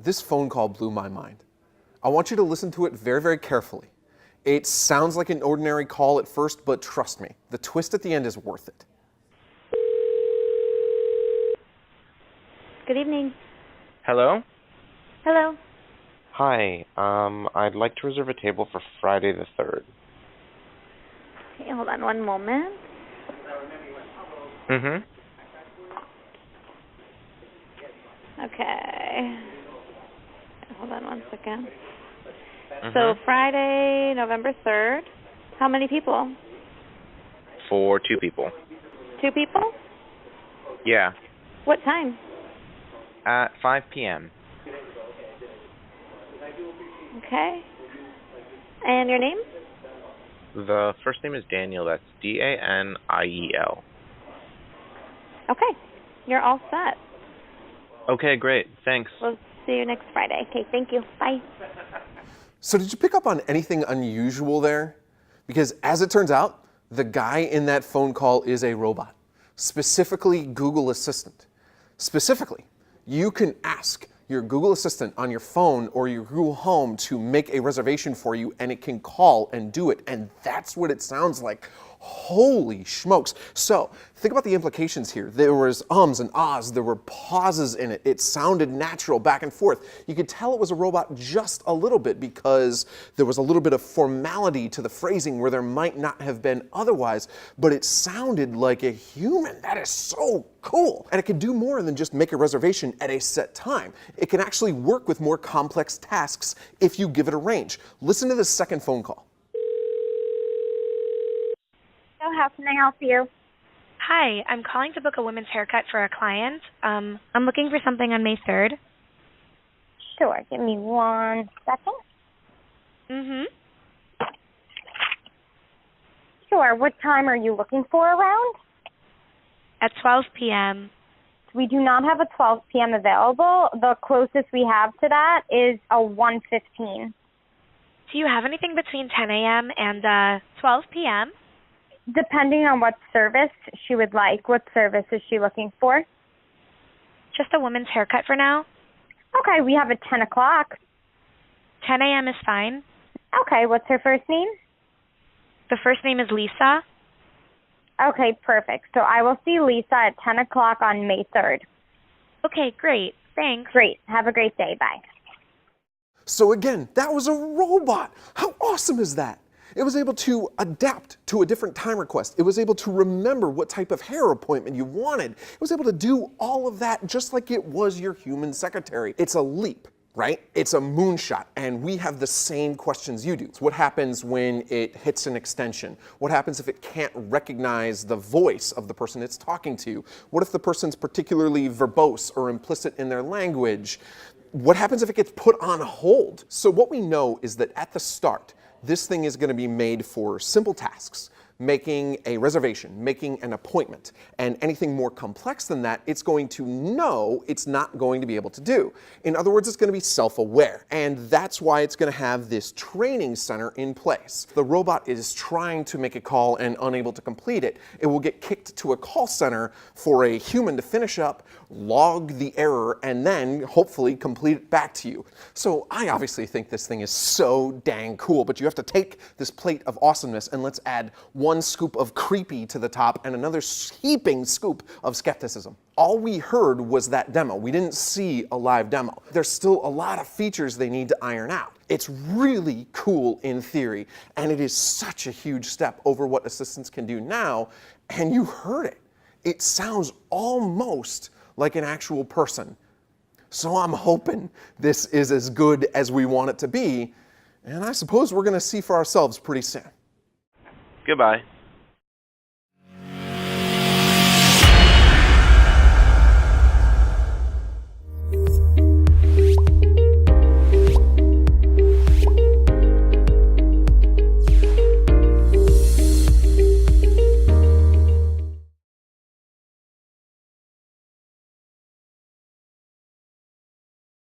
This phone call blew my mind. I want you to listen to it very, very carefully. It sounds like an ordinary call at first, but trust me, the twist at the end is worth it. Good evening. Hello? Hello. Hi, I'd like to reserve a table for Friday the 3rd. Okay, hold on one moment. Mm-hmm. Okay. Hold on one second. Mm-hmm. So Friday, November 3rd. How many people? For 2 people. 2 people? Yeah. What time? At 5 p.m. Okay. And your name? The first name is Daniel. That's Daniel. Okay. You're all set. Okay, great. Thanks. We'll see you next Friday. Okay, thank you. Bye. So did you pick up on anything unusual there? Because as it turns out, the guy in that phone call is a robot, specifically Google Assistant. Specifically, you can ask your Google Assistant on your phone or your Google Home to make a reservation for you, and it can call and do it, and that's what it sounds like. Holy smokes. So think about the implications here. There was ums and ahs, there were pauses in it. It sounded natural back and forth. You could tell it was a robot just a little bit because there was a little bit of formality to the phrasing where there might not have been otherwise, but it sounded like a human. That is so cool. And it can do more than just make a reservation at a set time. It can actually work with more complex tasks if you give it a range. Listen to this second phone call. How can I help you? Hi, I'm calling to book a women's haircut for a client. I'm looking for something on May 3rd. Sure, give me 1 second. Mm-hmm. Sure, what time are you looking for around? At 12 p.m. We do not have a 12 p.m. available. The closest we have to that is a 1:15. Do you have anything between 10 a.m. and 12 p.m.? Depending on what service she would like. What service is she looking for? Just a woman's haircut for now. Okay, we have a 10 o'clock. 10 a.m. is fine. Okay, what's her first name? The first name is Lisa. Okay, perfect. So I will see Lisa at 10 o'clock on May 3rd. Okay, great. Thanks. Great. Have a great day. Bye. So again, that was a robot. How awesome is that? It was able to adapt to a different time request. It was able to remember what type of hair appointment you wanted. It was able to do all of that just like it was your human secretary. It's a leap, right? It's a moonshot, and we have the same questions you do. What happens when it hits an extension? What happens if it can't recognize the voice of the person it's talking to? What if the person's particularly verbose or implicit in their language? What happens if it gets put on hold? So what we know is that at the start, this thing is going to be made for simple tasks, making a reservation, making an appointment, and anything more complex than that, it's going to know it's not going to be able to do. In other words, it's going to be self-aware, and that's why it's going to have this training center in place. The robot is trying to make a call and unable to complete it. It will get kicked to a call center for a human to finish up, log the error, and then hopefully complete it back to you. So I obviously think this thing is so dang cool, but you have to take this plate of awesomeness and let's add 1 scoop of creepy to the top and another heaping scoop of skepticism. All we heard was that demo. We didn't see a live demo. There's still a lot of features they need to iron out. It's really cool in theory, and it is such a huge step over what assistants can do now, and you heard it. It sounds almost like an actual person. So I'm hoping this is as good as we want it to be, and I suppose we're going to see for ourselves pretty soon. Goodbye.